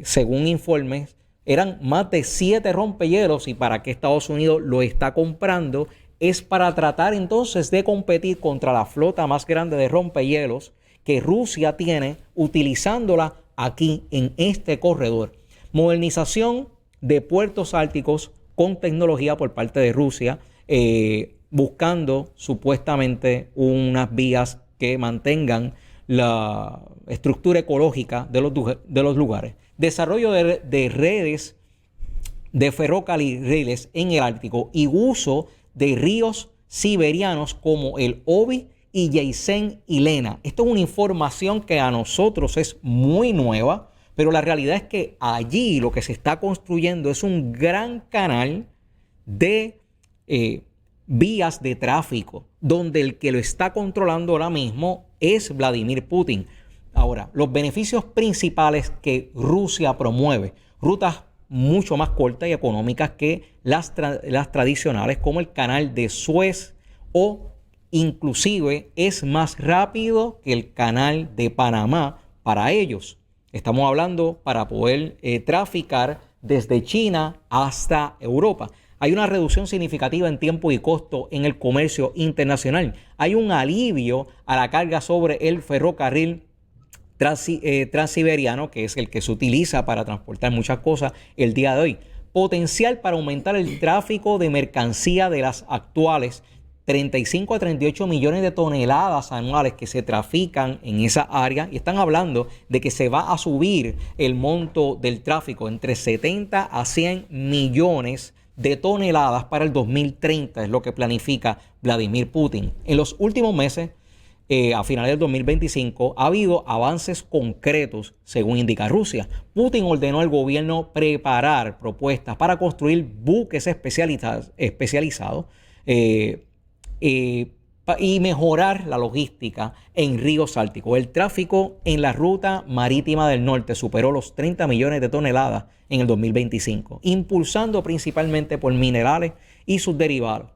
según informes, eran más de 7 rompehielos y para qué Estados Unidos lo está comprando es para tratar entonces de competir contra la flota más grande de rompehielos que Rusia tiene, utilizándola aquí en este corredor. Modernización de puertos árticos con tecnología por parte de Rusia, buscando supuestamente unas vías que mantengan la estructura ecológica de los lugares. Desarrollo de redes de ferrocarriles en el Ártico y uso de ríos siberianos como el Obi y Yeisen y Lena. Esto es una información que a nosotros es muy nueva, pero la realidad es que allí lo que se está construyendo es un gran canal de vías de tráfico, donde el que lo está controlando ahora mismo es Vladimir Putin. Ahora, los beneficios principales que Rusia promueve, rutas mucho más cortas y económicas que las tradicionales, como el canal de Suez, o inclusive es más rápido que el canal de Panamá para ellos. Estamos hablando para poder traficar desde China hasta Europa. Hay una reducción significativa en tiempo y costo en el comercio internacional. Hay un alivio a la carga sobre el ferrocarril transiberiano, que es el que se utiliza para transportar muchas cosas el día de hoy. Potencial para aumentar el tráfico de mercancía de las actuales 35 a 38 millones de toneladas anuales que se trafican en esa área, y están hablando de que se va a subir el monto del tráfico entre 70 a 100 millones de toneladas para el 2030, es lo que planifica Vladimir Putin. En los últimos meses, a finales del 2025, ha habido avances concretos, según indica Rusia. Putin ordenó al gobierno preparar propuestas para construir buques especializados y mejorar la logística en ríos árticos. El tráfico en la ruta marítima del norte superó los 30 millones de toneladas en el 2025, impulsando principalmente por minerales y sus derivados.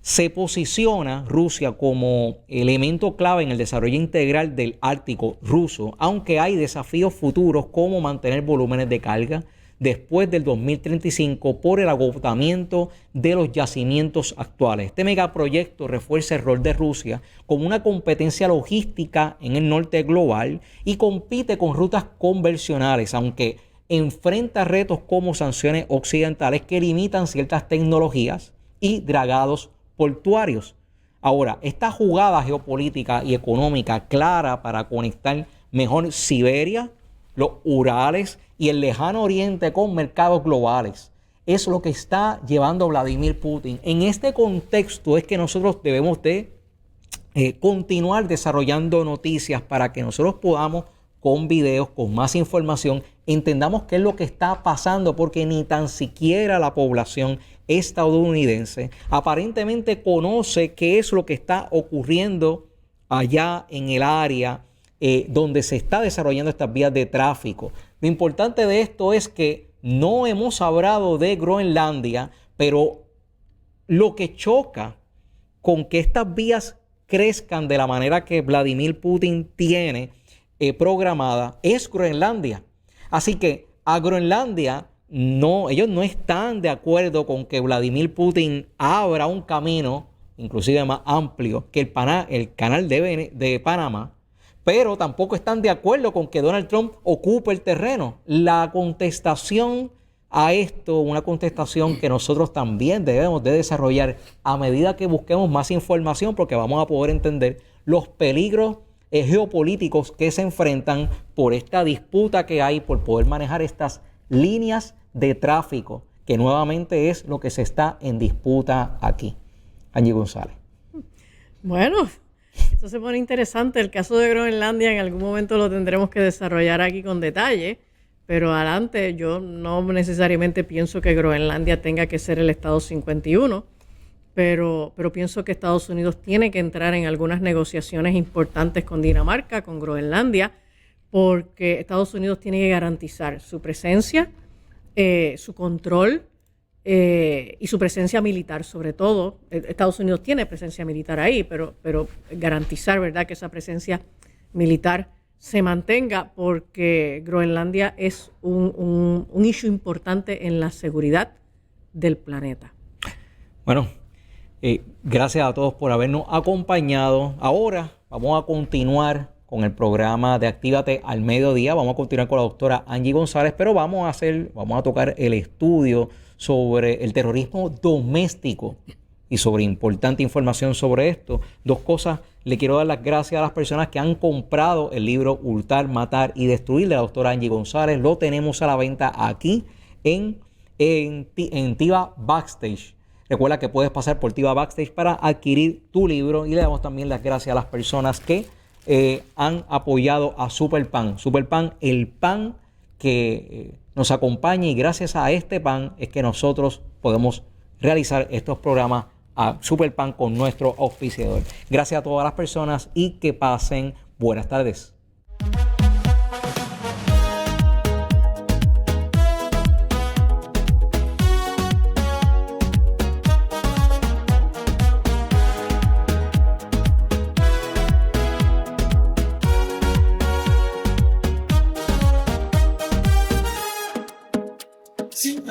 Se posiciona Rusia como elemento clave en el desarrollo integral del Ártico ruso, aunque hay desafíos futuros como mantener volúmenes de carga después del 2035 por el agotamiento de los yacimientos actuales. Este megaproyecto refuerza el rol de Rusia como una competencia logística en el norte global y compite con rutas convencionales, aunque enfrenta retos como sanciones occidentales que limitan ciertas tecnologías y dragados portuarios. Ahora, esta jugada geopolítica y económica clara para conectar mejor Siberia, los Urales y el lejano oriente con mercados globales es lo que está llevando Vladimir Putin. En este contexto es que nosotros debemos de continuar desarrollando noticias para que nosotros podamos, con videos, con más información, entendamos qué es lo que está pasando, porque ni tan siquiera la población estadounidense aparentemente conoce qué es lo que está ocurriendo allá en el área donde se está desarrollando estas vías de tráfico. Lo importante de esto es que no hemos hablado de Groenlandia, pero lo que choca con que estas vías crezcan de la manera que Vladimir Putin tiene programada es Groenlandia. Así que a Groenlandia ellos no están de acuerdo con que Vladimir Putin abra un camino, inclusive más amplio que el canal de Panamá, pero tampoco están de acuerdo con que Donald Trump ocupe el terreno. La contestación a esto, una contestación que nosotros también debemos de desarrollar a medida que busquemos más información, porque vamos a poder entender los peligros geopolíticos que se enfrentan por esta disputa que hay por poder manejar estas líneas de tráfico, que nuevamente es lo que se está en disputa aquí. Angie González. Bueno, esto se pone interesante. El caso de Groenlandia en algún momento lo tendremos que desarrollar aquí con detalle, pero adelante, yo no necesariamente pienso que Groenlandia tenga que ser el Estado 51, pero pienso que Estados Unidos tiene que entrar en algunas negociaciones importantes con Dinamarca, con Groenlandia, porque Estados Unidos tiene que garantizar su presencia, su control y su presencia militar, sobre todo. Estados Unidos tiene presencia militar ahí, pero garantizar, ¿verdad?, que esa presencia militar se mantenga, porque Groenlandia es un issue importante en la seguridad del planeta. Bueno, Gracias a todos por habernos acompañado. Ahora vamos a continuar con el programa de Actívate al Mediodía. Vamos a continuar con la doctora Angie González, pero vamos a tocar el estudio sobre el terrorismo doméstico y sobre importante información sobre esto. Dos cosas. Le quiero dar las gracias a las personas que han comprado el libro Hurtar, Matar y Destruir de la doctora Angie González. Lo tenemos a la venta aquí en Tiva Backstage. Recuerda que puedes pasar por Tiva Backstage para adquirir tu libro, y le damos también las gracias a las personas que han apoyado a Superpan. Superpan, el pan que nos acompaña, y gracias a este pan es que nosotros podemos realizar estos programas a Superpan con nuestro auspiciador. Gracias a todas las personas y que pasen buenas tardes. Sin